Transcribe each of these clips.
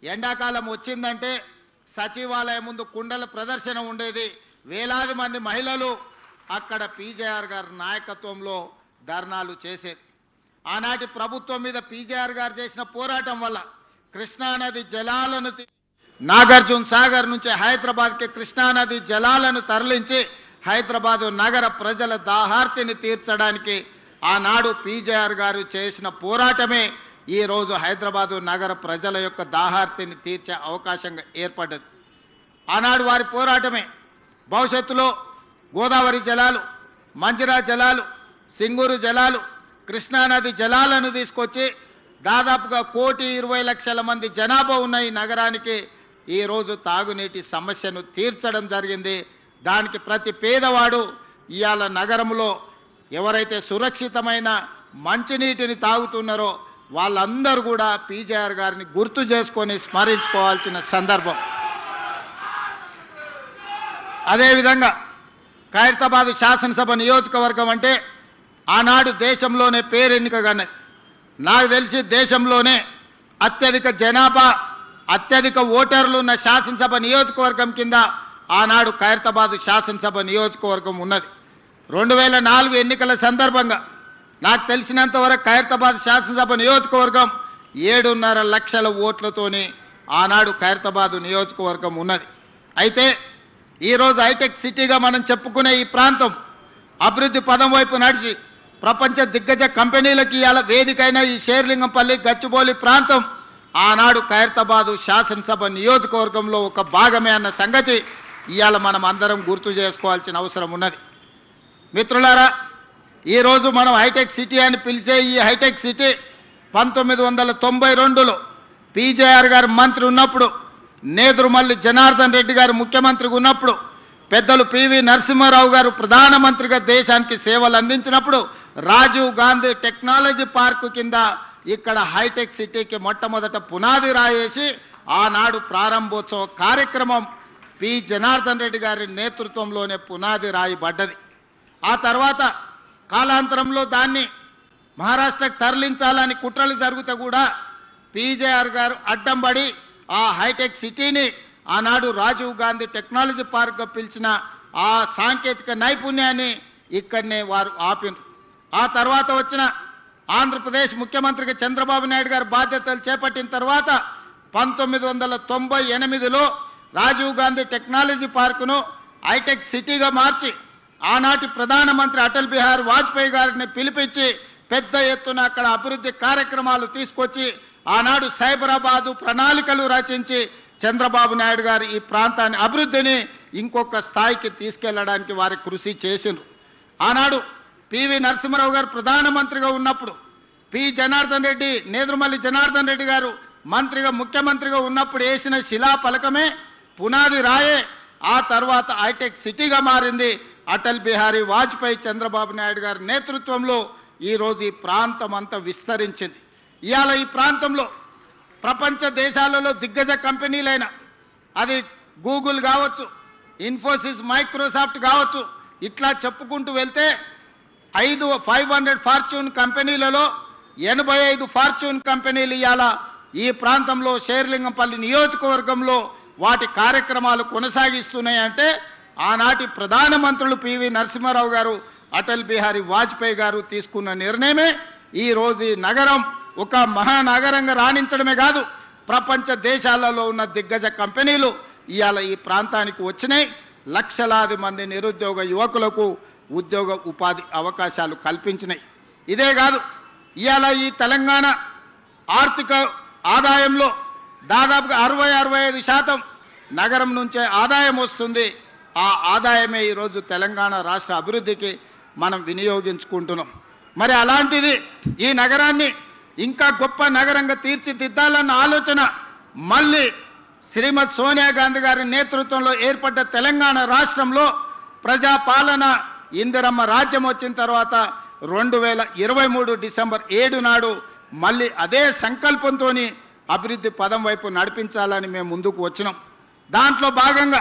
ఎండాకాలం వచ్చిందంటే సచివాలయం ముందు కుండల ప్రదర్శన ఉండేది. వేలాది మంది మహిళలు అక్కడ పీజేఆర్ గారి నాయకత్వంలో ధర్నాలు చేసేది. ఆనాటి ప్రభుత్వం మీద పీజేఆర్ గారు చేసిన పోరాటం వల్ల కృష్ణానది జలాలను నాగార్జున సాగర్ నుంచి హైదరాబాద్కి కృష్ణానది జలాలను తరలించి హైదరాబాదు నగర ప్రజల దాహార్తిని తీర్చడానికి ఆనాడు పీజేఆర్ గారు చేసిన పోరాటమే ఈ రోజు హైదరాబాదు నగర ప్రజల యొక్క దాహార్తిని తీర్చే అవకాశంగా ఏర్పడ్డది. ఆనాడు వారి పోరాటమే భవిష్యత్తులో గోదావరి జలాలు, మంజిరా జలాలు, సింగూరు జలాలు, కృష్ణానది జలాలను తీసుకొచ్చి దాదాపుగా 1,20,00,000 మంది జనాభా ఉన్న ఈ నగరానికి ఈరోజు తాగునీటి సమస్యను తీర్చడం జరిగింది. దానికి ప్రతి పేదవాడు ఇవాళ నగరంలో ఎవరైతే సురక్షితమైన మంచినీటిని తాగుతున్నారో వాళ్ళందరూ కూడా పీజేఆర్ గారిని గుర్తు చేసుకొని స్మరించుకోవాల్సిన సందర్భం. అదేవిధంగా ఖైరతాబాద్ శాసనసభ నియోజకవర్గం అంటే ఆనాడు దేశంలోనే పేరెన్నికగానే, నాకు తెలిసి దేశంలోనే అత్యధిక జనాభా, అత్యధిక ఓటర్లు ఉన్న శాసనసభ నియోజకవర్గం కింద ఆనాడు ఖైరతాబాద్ శాసనసభ నియోజకవర్గం ఉన్నది. 2004 ఎన్నికల సందర్భంగా నాకు తెలిసినంత వరకు ఖైరతాబాద్ శాసనసభ నియోజకవర్గం 7.5 లక్షల ఓట్లతోని ఆనాడు ఖైరతాబాద్ నియోజకవర్గం ఉన్నది. అయితే ఈరోజు హైటెక్ సిటీగా మనం చెప్పుకునే ఈ ప్రాంతం అభివృద్ధి పదం వైపు నడిచి ప్రపంచ దిగ్గజ కంపెనీలకి ఇవాళ వేదికైన ఈ షేర్లింగంపల్లి, గచ్చిబౌలి ప్రాంతం ఆనాడు ఖైరతాబాద్ శాసనసభ నియోజకవర్గంలో ఒక భాగమే అన్న సంగతి ఇవాళ మనం అందరం గుర్తు చేసుకోవాల్సిన అవసరం ఉన్నది. మిత్రులారా, ఈరోజు మనం హైటెక్ సిటీ అని పిలిచే ఈ హైటెక్ సిటీ 1992లో పీజేఆర్ గారు మంత్రి ఉన్నప్పుడు, నేదురుమల్లి జనార్దన్ రెడ్డి గారు ముఖ్యమంత్రిగా ఉన్నప్పుడు, పెద్దలు పివి నరసింహారావు గారు ప్రధానమంత్రిగా దేశానికి సేవలు అందించినప్పుడు రాజీవ్ గాంధీ టెక్నాలజీ పార్కు కింద ఇక్కడ హైటెక్ సిటీకి మొట్టమొదట పునాది రాయేసి ఆనాడు ప్రారంభోత్సవ కార్యక్రమం పి జనార్దన్ రెడ్డి గారి నేతృత్వంలోనే పునాది రాయబడ్డది. ఆ తర్వాత కాలాంతరంలో దాన్ని మహారాష్ట్రకు తరలించాలని కుట్రలు జరుగుతూ కూడా పీజేఆర్ గారు అడ్డం పడి ఆ హైటెక్ సిటీని ఆనాడు రాజీవ్ గాంధీ టెక్నాలజీ పార్క్గా పిలిచిన ఆ సాంకేతిక నైపుణ్యాన్ని ఇక్కడనే వారు ఆపినారు. ఆ తర్వాత వచ్చిన ఆంధ్రప్రదేశ్ ముఖ్యమంత్రిగా చంద్రబాబు నాయుడు గారు బాధ్యతలు చేపట్టిన తర్వాత 1998లో రాజీవ్ గాంధీ టెక్నాలజీ పార్కును హైటెక్ సిటీగా మార్చి ఆనాటి ప్రధానమంత్రి అటల్ బిహారీ వాజ్పేయి గారిని పిలిపించి పెద్ద ఎత్తున అక్కడ అభివృద్ధి కార్యక్రమాలు తీసుకొచ్చి ఆనాడు సైబరాబాదు ప్రణాళికలు రచించి చంద్రబాబు నాయుడు గారు ఈ ప్రాంతాన్ని అభివృద్ధిని ఇంకొక స్థాయికి తీసుకెళ్లడానికి వారి కృషి చేసిండ్రు. ఆనాడు పివి నరసింహారావు గారు ప్రధానమంత్రిగా ఉన్నప్పుడు, పి జనార్దన్ రెడ్డి, నేదురుమల్లి జనార్దన్ రెడ్డి గారు మంత్రిగా ముఖ్యమంత్రిగా ఉన్నప్పుడు వేసిన శిలా ఫలకమే పునాది రాయే ఆ తర్వాత హైటెక్ సిటీగా మారింది. అటల్ బిహారీ వాజ్పేయి, చంద్రబాబు నాయుడు గారి నేతృత్వంలో ఈరోజు ఈ ప్రాంతం అంతా విస్తరించింది. ఇవాళ ఈ ప్రాంతంలో ప్రపంచ దేశాలలో దిగ్గజ కంపెనీలైన అది గూగుల్ కావచ్చు, ఇన్ఫోసిస్, మైక్రోసాఫ్ట్ కావచ్చు, ఇట్లా చెప్పుకుంటూ వెళ్తే 500 ఫార్చ్యూన్ కంపెనీలలో 85 ఫార్చ్యూన్ కంపెనీలు ఇవాళ ఈ ప్రాంతంలో షేర్లింగంపల్లి నియోజకవర్గంలో వాటి కార్యక్రమాలు కొనసాగిస్తున్నాయంటే ఆనాటి ప్రధానమంత్రులు పివి నరసింహారావు గారు, అటల్ బిహారీ వాజ్పేయి గారు తీసుకున్న నిర్ణయమే ఈ రోజు ఈ నగరం ఒక మహానగరంగా రాణించడమే కాదు, ప్రపంచ దేశాలలో ఉన్న దిగ్గజ కంపెనీలు ఇవాళ ఈ ప్రాంతానికి వచ్చినాయి. లక్షలాది మంది నిరుద్యోగ యువకులకు ఉద్యోగ ఉపాధి అవకాశాలు కల్పించినాయి. ఇదే కాదు, ఇవాళ ఈ తెలంగాణ ఆర్థిక ఆదాయంలో దాదాపుగా 60-65% నగరం నుంచే ఆదాయం వస్తుంది. ఆ ఆదాయమే ఈరోజు తెలంగాణ రాష్ట్ర అభివృద్ధికి మనం వినియోగించుకుంటున్నాం. మరి అలాంటిది ఈ నగరాన్ని ఇంకా గొప్ప నగరంగా తీర్చిదిద్దాలన్న ఆలోచన మళ్ళీ శ్రీమతి సోనియా గాంధీ గారి నేతృత్వంలో ఏర్పడ్డ తెలంగాణ రాష్ట్రంలో ప్రజాపాలన ఇందిరమ్మ రాజ్యం వచ్చిన తర్వాత 2023 డిసెంబర్ 7 నాడు మళ్ళీ అదే సంకల్పంతో అభివృద్ధి పదం వైపు నడిపించాలని మేము ముందుకు వచ్చినాం. దాంట్లో భాగంగా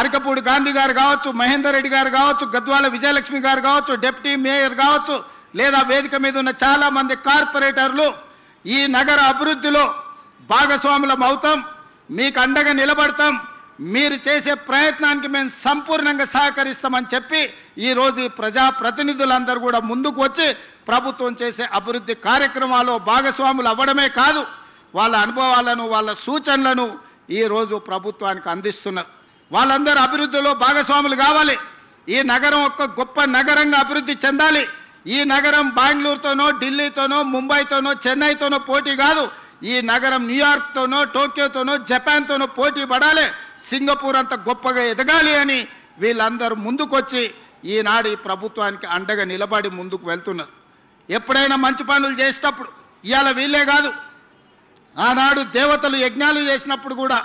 అరకపూడి గాంధీ గారు కావచ్చు, మహేందర్ రెడ్డి గారు కావచ్చు, గద్వాల విజయలక్ష్మి గారు కావచ్చు, డిప్యూటీ మేయర్ కావచ్చు, లేదా వేదిక మీద ఉన్న చాలా మంది కార్పొరేటర్లు ఈ నగర అభివృద్ధిలో భాగస్వాములం అవుతాం, మీకు అండగా నిలబడతాం, మీరు చేసే ప్రయత్నానికి మేము సంపూర్ణంగా సహకరిస్తామని చెప్పి ఈరోజు ఈ ప్రజాప్రతినిధులందరూ కూడా ముందుకు వచ్చి ప్రభుత్వం చేసే అభివృద్ధి కార్యక్రమాల్లో భాగస్వాములు అవ్వడమే కాదు, వాళ్ళ అనుభవాలను వాళ్ళ సూచనలను ఈరోజు ప్రభుత్వానికి అందిస్తున్నారు. వాళ్ళందరూ అభివృద్ధిలో భాగస్వాములు కావాలి. ఈ నగరం ఒక గొప్ప నగరంగా అభివృద్ధి చెందాలి. ఈ నగరం బెంగళూరుతోనో, ఢిల్లీతోనో, ముంబైతోనో, చెన్నైతోనో పోటీ కాదు. ఈ నగరం న్యూయార్క్తోనో, టోక్యోతోనో, జపాన్తోనో పోటీ పడాలి, సింగపూర్ అంత గొప్పగా ఎదగాలి అని వీళ్ళందరూ ముందుకొచ్చి ఈనాడు ఈ ప్రభుత్వానికి అండగా నిలబడి ముందుకు వెళ్తున్నారు. ఎప్పుడైనా మంచి పనులు చేసేటప్పుడు ఇవాళ వీళ్ళే కాదు, ఆనాడు దేవతలు యజ్ఞాలు చేసినప్పుడు కూడా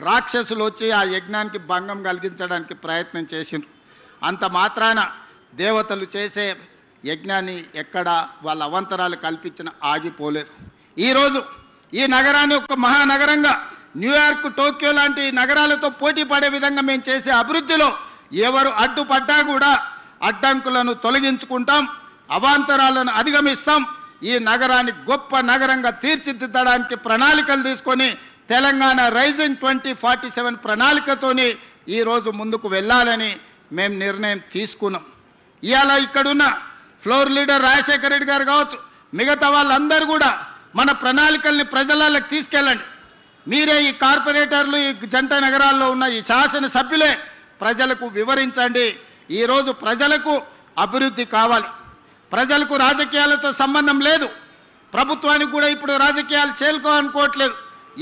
రాక్షసులు వచ్చి ఆ యజ్ఞానికి భంగం కలిగించడానికి ప్రయత్నం చేసిండ్రు. అంత మాత్రాన దేవతలు చేసే యజ్ఞాన్ని ఎక్కడ వాళ్ళ అవంతరాలు కల్పించిన ఆగిపోలేదు. ఈరోజు ఈ నగరాన్ని ఒక మహానగరంగా న్యూయార్క్, టోక్యో లాంటి నగరాలతో పోటీ పడే విధంగా మేము చేసే అభివృద్ధిలో ఎవరు అడ్డుపడ్డా కూడా అడ్డంకులను తొలగించుకుంటాం, అవాంతరాలను అధిగమిస్తాం. ఈ నగరాన్ని గొప్ప నగరంగా తీర్చిదిద్దడానికి ప్రణాళికలు తీసుకొని తెలంగాణ రైజింగ్ 2047 ప్రణాళికతోని ఈరోజు ముందుకు వెళ్ళాలని మేము నిర్ణయం తీసుకున్నాం. ఇవాళ ఇక్కడున్న ఫ్లోర్ లీడర్ రాజశేఖర రెడ్డి గారు కావచ్చు, మిగతా వాళ్ళందరూ కూడా మన ప్రణాళికల్ని ప్రజలకు తీసుకెళ్ళండి. మీరే ఈ కార్పొరేటర్లు, ఈ జంట నగరాల్లో ఉన్న ఈ శాసనసభ్యులే ప్రజలకు వివరించండి. ఈరోజు ప్రజలకు అభివృద్ధి కావాలి, ప్రజలకు రాజకీయాలతో సంబంధం లేదు. ప్రభుత్వానికి కూడా ఇప్పుడు రాజకీయాలు చేరుకోవాలనుకోవట్లేదు.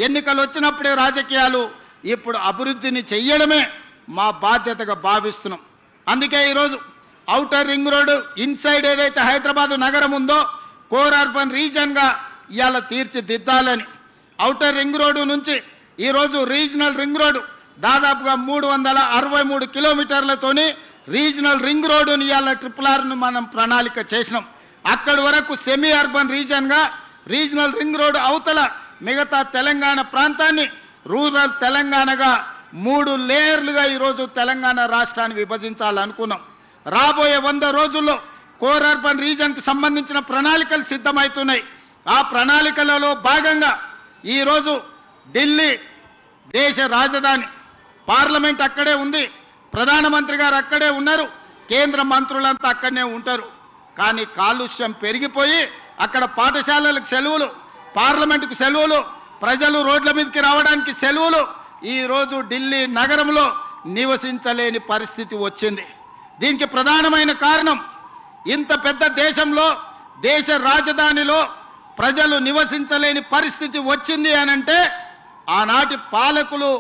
ఎన్నికలు వచ్చినప్పుడే రాజకీయాలు, ఇప్పుడు అభివృద్ధిని చెయ్యడమే మా బాధ్యతగా భావిస్తున్నాం. అందుకే ఈరోజు ఔటర్ రింగ్ రోడ్డు ఇన్సైడ్ ఏదైతే హైదరాబాద్ నగరం ఉందో కోర్ అర్బన్ రీజన్గా ఇవాళ తీర్చిదిద్దాలని, ఔటర్ రింగ్ రోడ్డు నుంచి ఈరోజు రీజనల్ రింగ్ రోడ్డు దాదాపుగా 363 కిలోమీటర్లతోని రీజనల్ రింగ్ రోడ్డుని ఇవాళ RRRను మనం ప్రణాళిక చేసినాం. అక్కడి వరకు సెమీ అర్బన్ రీజన్గా, రీజనల్ రింగ్ రోడ్డు అవతల మిగతా తెలంగాణ ప్రాంతాన్ని రూరల్ తెలంగాణగా 3 లేయర్లుగా ఈరోజు తెలంగాణ రాష్ట్రాన్ని విభజించాలనుకున్నాం. రాబోయే 100 రోజుల్లో కోర్ అర్బన్ రీజన్కి సంబంధించిన ప్రణాళికలు సిద్ధమవుతున్నాయి. ఆ ప్రణాళికలలో భాగంగా ఈరోజు ఢిల్లీ దేశ రాజధాని, పార్లమెంట్ అక్కడే ఉంది, ప్రధానమంత్రి గారు అక్కడే ఉన్నారు, కేంద్ర మంత్రులంతా అక్కడనే ఉంటారు. కానీ కాలుష్యం పెరిగిపోయి అక్కడ పాఠశాలలకు సెలవులు, పార్లమెంటుకు సెలవులు, ప్రజలు రోడ్ల మీదకి రావడానికి సెలవులు, ఈరోజు ఢిల్లీ నగరంలో నివసించలేని పరిస్థితి వచ్చింది. దీనికి ప్రధానమైన కారణం ఇంత పెద్ద దేశంలో, దేశ రాజధానిలో ప్రజలు నివసించలేని పరిస్థితి వచ్చింది అనంటే ఆనాటి పాలకులు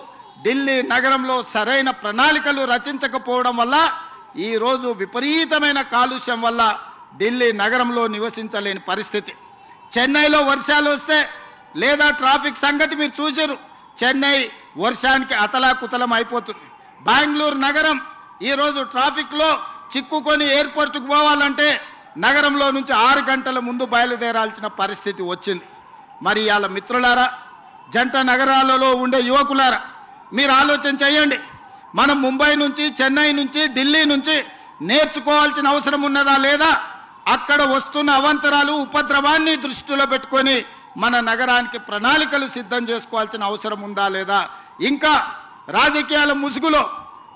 ఢిల్లీ నగరంలో సరైన ప్రణాళికలు రచించకపోవడం వల్ల ఈరోజు విపరీతమైన కాలుష్యం వల్ల ఢిల్లీ నగరంలో నివసించలేని పరిస్థితి. చెన్నైలో వర్షాలు వస్తే లేదా ట్రాఫిక్ సంగతి మీరు చూసారు, చెన్నై వర్షానికి అతలాకుతలం అయిపోతుంది. బెంగళూరు నగరం ఈరోజు ట్రాఫిక్లో చిక్కుకొని ఎయిర్పోర్ట్కు పోవాలంటే నగరంలో నుంచి 6 గంటల ముందు బయలుదేరాల్సిన పరిస్థితి వచ్చింది. మరి ఇవాళ మిత్రులారా, జంట నగరాలలో ఉండే యువకులారా, మీరు ఆలోచన చేయండి. మనం ముంబై నుంచి, చెన్నై నుంచి, ఢిల్లీ నుంచి నేర్చుకోవాల్సిన అవసరం ఉన్నదా లేదా? అక్కడ వస్తున్న అవాంతరాలు, ఉపద్రవాన్ని దృష్టిలో పెట్టుకొని మన నగరానికి ప్రణాళికలు సిద్ధం చేసుకోవాల్సిన అవసరం ఉందా లేదా? ఇంకా రాజకీయాల ముసుగులో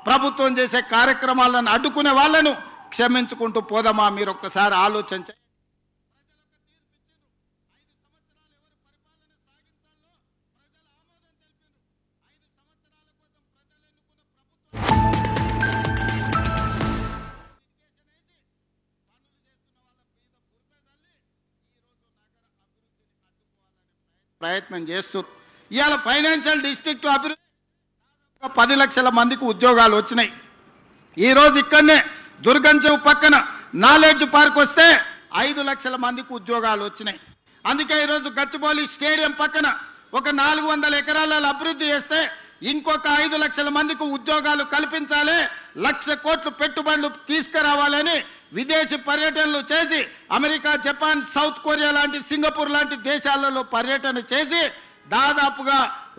ప్రభుత్వం చేసే కార్యక్రమాలను అడ్డుకునే వాళ్ళను క్షమించుకుంటూ పోదామా? మీరు ఒక్కసారి ఆలోచించండి. ప్రయత్నం చేస్తారు. ఇవాళ ఫైనాన్షియల్ డిస్ట్రిక్ట్ అభివృద్ధి 10 లక్షల మందికి ఉద్యోగాలు వచ్చినాయి. ఈరోజు ఇక్కడనే దుర్గం చెరువు పక్కన నాలెడ్జ్ పార్క్ వస్తే 5 లక్షల మందికి ఉద్యోగాలు వచ్చినాయి. అందుకే ఈరోజు గచ్చిబౌలి స్టేడియం పక్కన ఒక 400 ఎకరాల అభివృద్ధి చేస్తే ఇంకొక 5 లక్షల మందికి ఉద్యోగాలు కల్పించాలి, 1,00,000 కోట్లు పెట్టుబడులు తీసుకురావాలని విదేశీ పర్యటనలు చేసి అమెరికా, జపాన్, సౌత్ కొరియా లాంటి, సింగపూర్ లాంటి దేశాలలో పర్యటన చేసి దాదాపుగా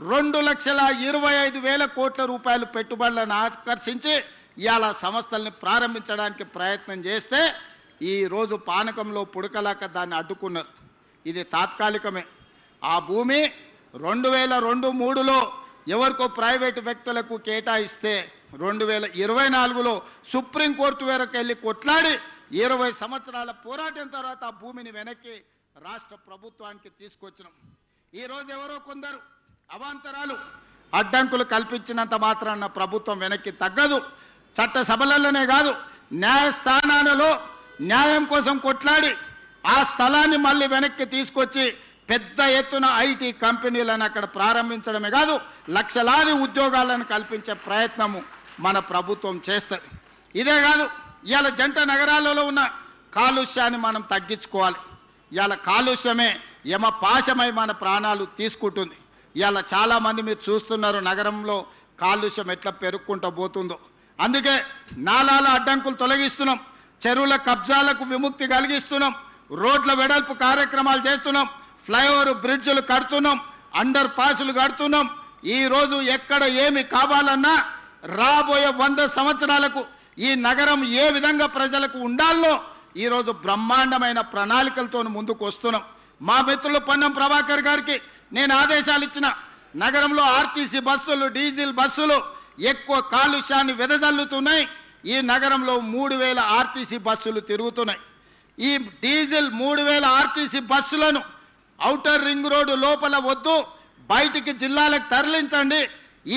2,25,000 కోట్ల రూపాయలు పెట్టుబడులను ఆకర్షించి ఇవాళ సంస్థల్ని ప్రారంభించడానికి ప్రయత్నం చేస్తే ఈ రోజు పానకంలో పుడకలాక దాన్ని అడ్డుకున్నారు. ఇది తాత్కాలికమే. ఆ భూమి 2002-03లో ఎవరికో ప్రైవేటు వ్యక్తులకు కేటాయిస్తే 2024లో సుప్రీంకోర్టు వరకు వెళ్ళి కొట్లాడి 20 సంవత్సరాల పోరాటం తర్వాత ఆ భూమిని వెనక్కి రాష్ట్ర ప్రభుత్వానికి తీసుకొచ్చినాం. ఈరోజు ఎవరో కొందరు అవాంతరాలు అడ్డంకులు కల్పించినంత మాత్రాన ప్రభుత్వం వెనక్కి తగ్గదు. చట్టసభలలోనే కాదు, న్యాయస్థానాలలో న్యాయం కోసం కొట్లాడి ఆ స్థలాన్ని మళ్ళీ వెనక్కి తీసుకొచ్చి పెద్ద ఎత్తున ఐటీ కంపెనీలను అక్కడ ప్రారంభించడమే కాదు, లక్షలాది ఉద్యోగాలను కల్పించే ప్రయత్నము మన ప్రభుత్వం చేస్తుంది. ఇదే కాదు, ఇవాళ జంట నగరాలలో ఉన్న కాలుష్యాన్ని మనం తగ్గించుకోవాలి. ఇవాళ కాలుష్యమే యమపాశమై మన ప్రాణాలు తీసుకుంటుంది. ఇవాళ చాలామంది మీరు చూస్తున్నారు నగరంలో కాలుష్యం ఎట్లా పెరుక్కుంటూ పోతుందో. అందుకే నాలాల అడ్డంకులు తొలగిస్తున్నాం, చెరువుల కబ్జాలకు విముక్తి కలిగిస్తున్నాం, రోడ్ల వెడల్పు కార్యక్రమాలు చేస్తున్నాం, ఫ్లైఓవర్ బ్రిడ్జ్లు కడుతున్నాం, అండర్ పాసులు కడుతున్నాం. ఈ రోజు ఎక్కడ ఏమి కావాలన్నా రాబోయే 100 సంవత్సరాలకు ఈ నగరం ఏ విధంగా ప్రజలకు ఉండాలో ఈరోజు బ్రహ్మాండమైన ప్రణాళికలతో ముందుకు వస్తున్నాం. మా మిత్రులు పొన్నం ప్రభాకర్ గారికి నేను ఆదేశాలు ఇచ్చిన, నగరంలో ఆర్టీసీ బస్సులు, డీజిల్ బస్సులు ఎక్కువ కాలుష్యాన్ని వెదజల్లుతున్నాయి. ఈ నగరంలో 3000 ఆర్టీసీ బస్సులు తిరుగుతున్నాయి. ఈ డీజిల్ 3000 ఆర్టీసీ బస్సులను ఔటర్ రింగ్ రోడ్డు లోపల వద్దు, బయటికి జిల్లాలకు తరలించండి.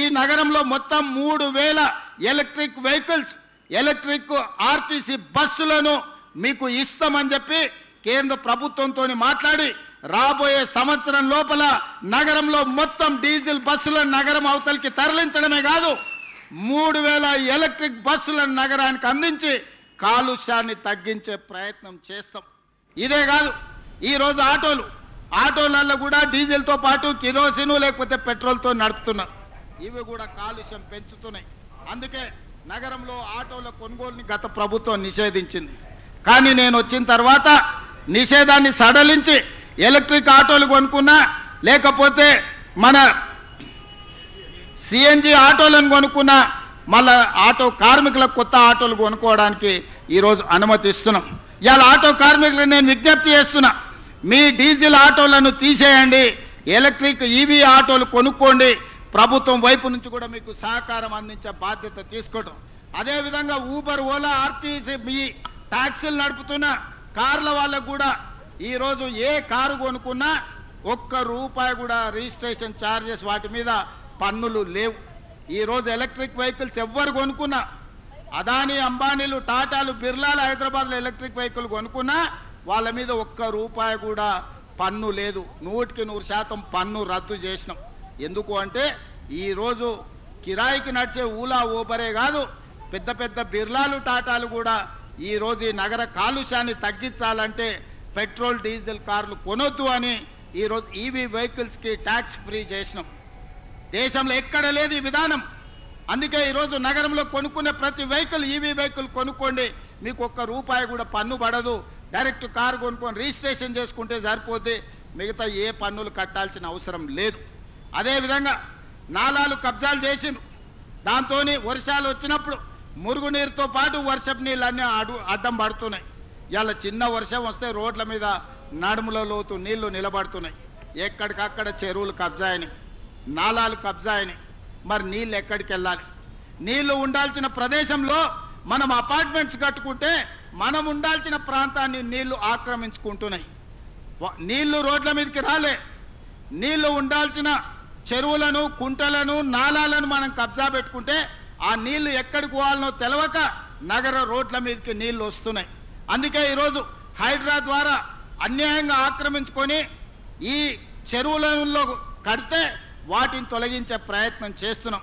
ఈ నగరంలో మొత్తం 3000 ఎలక్ట్రిక్ వెహికల్స్, ఎలక్ట్రిక్ ఆర్టీసీ బస్సులను మీకు ఇస్తామని చెప్పి కేంద్ర ప్రభుత్వంతో మాట్లాడి రాబోయే సంవత్సరం లోపల నగరంలో మొత్తం డీజిల్ బస్సులను నగరం అవతలికి తరలించడమే కాదు, 3000 ఎలక్ట్రిక్ బస్సులను నగరానికి అందించి కాలుష్యాన్ని తగ్గించే ప్రయత్నం చేస్తాం. ఇదే కాదు, ఈరోజు ఆటోలలో కూడా డీజిల్తో పాటు కిరోసిన్ లేకపోతే పెట్రోల్తో నడుపుతున్నారు. ఇవి కూడా కాలుష్యం పెంచుతున్నాయి. అందుకే నగరంలో ఆటోల కొనుగోలుని గత ప్రభుత్వం నిషేధించింది. కానీ నేను వచ్చిన తర్వాత నిషేధాన్ని సడలించి ఎలక్ట్రిక్ ఆటోలు కొనుక్కున్నా, లేకపోతే మన సిఎన్జి ఆటోలను కొనుక్కున్నా, మళ్ళా ఆటో కార్మికులకు కొత్త ఆటోలు కొనుక్కోవడానికి ఈరోజు అనుమతిస్తున్నాం. ఇవాళ ఆటో కార్మికులకు నేను విజ్ఞప్తి చేస్తున్నా, మీ డీజిల్ ఆటోలను తీసేయండి, ఎలక్ట్రిక్ ఈవీ ఆటోలు కొనుక్కోండి. ప్రభుత్వం వైపు నుంచి కూడా మీకు సహకారం అందించే బాధ్యత తీసుకోవడం. అదేవిధంగా ఊబర్, ఓలా, ఆర్టీసీ మీ ట్యాక్సీలు నడుపుతున్న కార్ల వాళ్ళకు కూడా ఈరోజు ఏ కారు కొనుక్కున్నా ₹1 కూడా రిజిస్ట్రేషన్ ఛార్జెస్ వాటి మీద పన్నులు లేవు. ఈరోజు ఎలక్ట్రిక్ వెహికల్స్ ఎవ్వరు కొనుక్కున్నా, అదానీ, అంబానీలు, టాటాలు, బిర్లాలు హైదరాబాద్లో ఎలక్ట్రిక్ వెహికల్ కొనుక్కున్నా వాళ్ళ మీద ₹1 కూడా పన్ను లేదు. 100% పన్ను రద్దు చేసినాం. ఎందుకు అంటే ఈరోజు కిరాయికి నడిచే ఊలా, ఊబరే కాదు, పెద్ద పెద్ద బిర్లాలు, టాటాలు కూడా ఈరోజు ఈ నగర కాలుష్యాన్ని తగ్గించాలంటే పెట్రోల్, డీజిల్ కార్లు కొనొద్దు అని ఈరోజు ఈవీ వెహికల్స్కి ట్యాక్స్ ఫ్రీ చేసినాం. దేశంలో ఎక్కడ లేదు ఈ విధానం. అందుకే ఈరోజు నగరంలో కొనుక్కునే ప్రతి వెహికల్ ఈవీ వెహికల్ కొనుక్కోండి, మీకు ₹1 కూడా పన్ను పడదు. డైరెక్ట్ కారు కొనుక్కొని రిజిస్ట్రేషన్ చేసుకుంటే సరిపోతే మిగతా ఏ పన్నులు కట్టాల్సిన అవసరం లేదు. అదేవిధంగా నాలాలు కబ్జాలు చేసిండ్రు, దాంతో వర్షాలు వచ్చినప్పుడు మురుగునీరుతో పాటు వర్షపు నీళ్ళన్నీ అడ్డం పడుతున్నాయి. ఇలా చిన్న వర్షం వస్తే రోడ్ల మీద నడుముల లోతు నీళ్లు నిలబడుతున్నాయి. ఎక్కడికక్కడ చెరువులు కబ్జాయినాయి, నాలాలు కబ్జాయినాయి. మరి నీళ్ళు ఎక్కడికి వెళ్ళాలి? నీళ్లు ఉండాల్సిన ప్రదేశంలో మనం అపార్ట్మెంట్స్ కట్టుకుంటే మనం ఉండాల్సిన ప్రాంతాన్ని నీళ్లు ఆక్రమించుకుంటున్నాయి. నీళ్లు రోడ్ల మీదకి రాలే, నీళ్లు ఉండాల్సిన చెరువులను, కుంటలను, నాలాలను మనం కబ్జా పెట్టుకుంటే ఆ నీళ్లు ఎక్కడికి పోవాలనో తెలవక నగర రోడ్ల మీదకి నీళ్లు వస్తున్నాయి. అందుకే ఈరోజు హైడ్రా ద్వారా అన్యాయంగా ఆక్రమించుకొని ఈ చెరువులలో కడితే వాటిని తొలగించే ప్రయత్నం చేస్తున్నాం.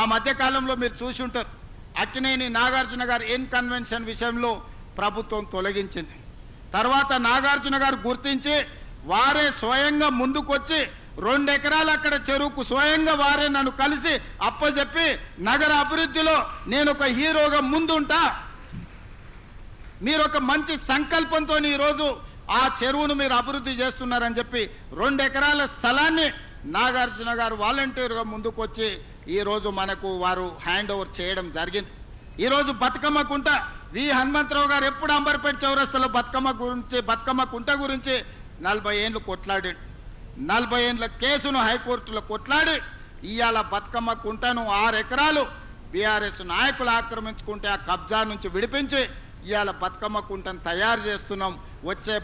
ఆ మధ్యకాలంలో మీరు చూసి ఉంటారు, అక్కినేని నాగార్జున గారు ఇన్కన్వెన్షన్ విషయంలో ప్రభుత్వం తొలగించింది. తర్వాత నాగార్జున గారు గుర్తించి వారే స్వయంగా ముందుకొచ్చి 2 ఎకరాలు అక్కడ చెరువుకు స్వయంగా వారే నన్ను కలిసి అప్పచెప్పి నగర అభివృద్ధిలో నేను ఒక హీరోగా ముందుంటా, మీరు ఒక మంచి సంకల్పంతో ఈరోజు ఆ చెరువును మీరు అభివృద్ధి చేస్తున్నారని చెప్పి 2 ఎకరాల స్థలాన్ని నాగార్జున గారు వాలంటీర్గా ముందుకొచ్చి ఈరోజు మనకు వారు హ్యాండ్ ఓవర్ చేయడం జరిగింది. ఈరోజు బతుకమ్మ కుంట వి హనుమంతరావు గారు ఎప్పుడు అంబర్పేట చౌరస్తాలో బతుకమ్మ కుంట గురించి 40 ఏళ్ళు కొట్లాడాడు. 40 ఏళ్ల కేసును హైకోర్టులో కొట్లాడి ఇవాళ బతుకమ్మ కుంటను 6 ఎకరాలు బీఆర్ఎస్ నాయకులు ఆక్రమించుకుంటే ఆ కబ్జా నుంచి విడిపించి ఇవాళ బతుకమ్మ కుంటను తయారు చేస్తున్నాం. వచ్చే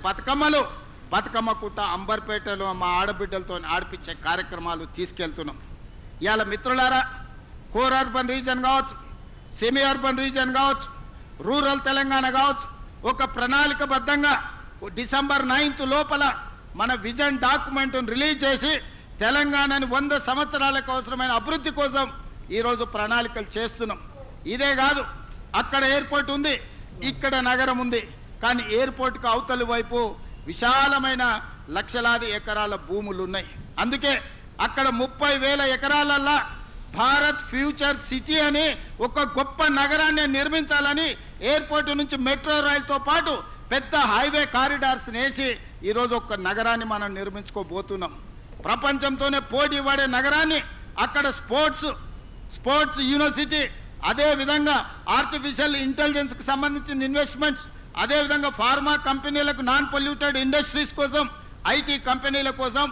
బతుకమ్మ కుంట అంబర్పేటలో మా ఆడబిడ్డలతో ఆడిపించే కార్యక్రమాలు తీసుకెళ్తున్నాం. ఇవాళ మిత్రులారా, కోర్ అర్బన్ రీజన్ కావచ్చు, సెమీ అర్బన్ రీజన్ కావచ్చు, రూరల్ తెలంగాణ కావచ్చు, ఒక ప్రణాళికబద్ధంగా డిసెంబర్ 9th లోపల మన విజన్ డాక్యుమెంట్ను రిలీజ్ చేసి తెలంగాణని 100 సంవత్సరాలకు అవసరమైన అభివృద్ధి కోసం ఈరోజు ప్రణాళికలు చేస్తున్నాం. ఇదే కాదు, అక్కడ ఎయిర్పోర్ట్ ఉంది, ఇక్కడ నగరం ఉంది. కానీ ఎయిర్పోర్ట్కు అవతలి వైపు విశాలమైన లక్షలాది ఎకరాల భూములు ఉన్నాయి. అందుకే అక్కడ 30,000 ఎకరాలల్లా భారత్ ఫ్యూచర్ సిటీ అని ఒక గొప్ప నగరాన్ని నిర్మించాలని ఎయిర్పోర్ట్ నుంచి మెట్రో రైలుతో పాటు పెద్ద హైవే కారిడార్స్ వేసి ఈరోజు ఒక నగరాన్ని మనం నిర్మించుకోబోతున్నాం. ప్రపంచంతోనే పోటీ పడే నగరాన్ని అక్కడ స్పోర్ట్స్ యూనివర్సిటీ, అదే విధంగా ఆర్టిఫిషియల్ ఇంటెలిజెన్స్ కు సంబంధించిన ఇన్వెస్ట్మెంట్స్, అదే విధంగా ఫార్మా కంపెనీలకు నాన్ పొల్యూటెడ్ ఇండస్ట్రీస్ కోసం, ఐటీ కంపెనీల కోసం